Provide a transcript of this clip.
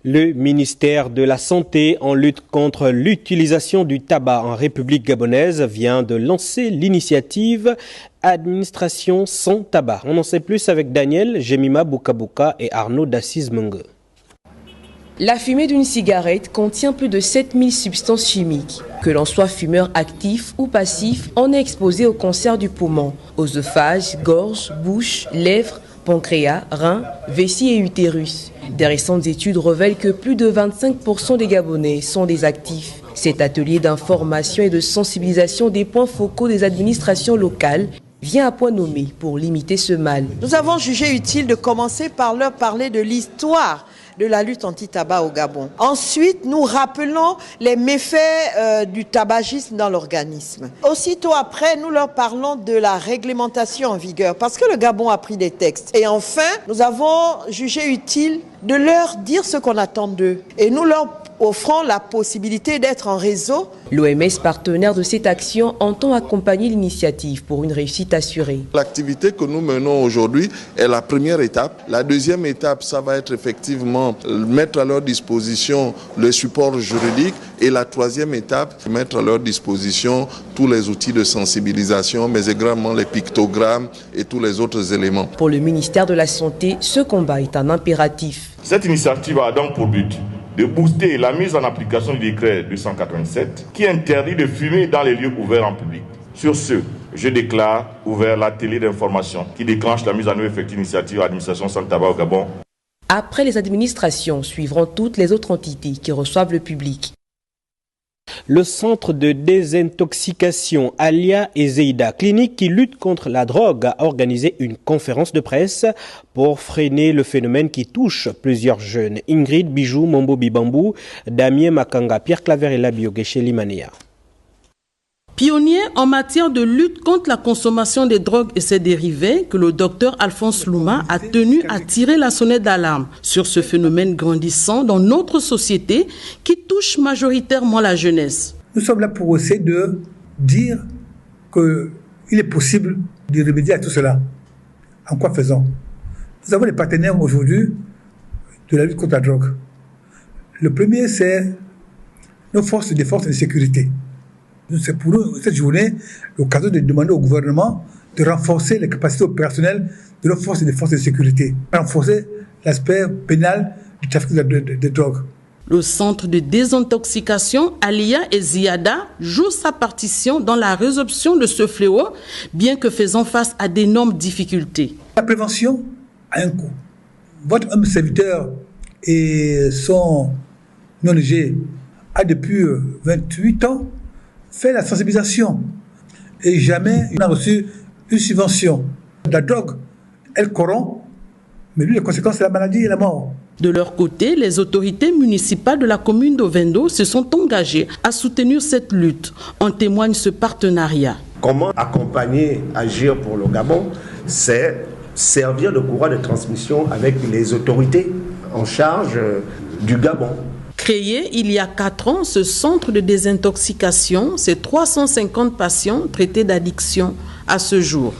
Le ministère de la Santé, en lutte contre l'utilisation du tabac en République gabonaise, vient de lancer l'initiative Administration sans tabac. On en sait plus avec Daniel Jemima Boukabuka et Arnaud Dassis Mungue. La fumée d'une cigarette contient plus de 7000 substances chimiques. Que l'on soit fumeur actif ou passif, on est exposé au cancer du poumon, œsophage, gorge, bouche, lèvres, pancréas, reins, vessie et utérus. Des récentes études révèlent que plus de 25% des Gabonais sont des actifs. Cet atelier d'information et de sensibilisation des points focaux des administrations locales vient à point nommé pour limiter ce mal. Nous avons jugé utile de commencer par leur parler de l'histoire de la lutte anti-tabac au Gabon. Ensuite, nous rappelons les méfaits du tabagisme dans l'organisme. Aussitôt après, nous leur parlons de la réglementation en vigueur parce que le Gabon a pris des textes. Et enfin, nous avons jugé utile de leur dire ce qu'on attend d'eux. Et nous leur offrant la possibilité d'être en réseau. L'OMS, partenaire de cette action, entend accompagner l'initiative pour une réussite assurée. L'activité que nous menons aujourd'hui est la première étape. La deuxième étape, ça va être effectivement mettre à leur disposition le support juridique. Et la troisième étape, mettre à leur disposition tous les outils de sensibilisation, mais également les pictogrammes et tous les autres éléments. Pour le ministère de la Santé, ce combat est un impératif. Cette initiative a donc pour but de booster la mise en application du décret 287 qui interdit de fumer dans les lieux ouverts en public. Sur ce, je déclare ouvert l'atelier d'information qui déclenche la mise en œuvre effective de l'initiative Administration sans tabac au Gabon. Après les administrations, suivront toutes les autres entités qui reçoivent le public. Le centre de désintoxication Alia et Zeida, clinique qui lutte contre la drogue, a organisé une conférence de presse pour freiner le phénomène qui touche plusieurs jeunes. Ingrid Bijou, Mombo Bibambou, Damien Makanga, Pierre Claver et Labio Gesheli Mania. Pionnier en matière de lutte contre la consommation des drogues et ses dérivés, que le docteur Alphonse Louma a tenu à tirer la sonnette d'alarme sur ce phénomène grandissant dans notre société qui touche majoritairement la jeunesse. Nous sommes là pour essayer de dire qu'il est possible de remédier à tout cela. En quoi faisant? Nous avons des partenaires aujourd'hui de la lutte contre la drogue. Le premier, c'est nos forces de défense et de sécurité. C'est pour nous, cette journée, l'occasion de demander au gouvernement de renforcer les capacités opérationnelles de nos forces de défense et de sécurité, renforcer l'aspect pénal du trafic de drogue. Le centre de désintoxication Alia et Ziada joue sa partition dans la résolution de ce fléau, bien que faisant face à d'énormes difficultés. La prévention a un coût. Votre homme serviteur et son ONG a depuis 28 ans fait la sensibilisation et jamais il n'a reçu une subvention. La drogue, elle corrompt, mais lui, les conséquences, c'est la maladie et la mort. De leur côté, les autorités municipales de la commune d'Ovendo se sont engagées à soutenir cette lutte. En témoigne ce partenariat. Comment accompagner, agir pour le Gabon, c'est servir de courroie de transmission avec les autorités en charge du Gabon. Créé il y a 4 ans, ce centre de désintoxication, c'est 350 patients traités d'addiction à ce jour.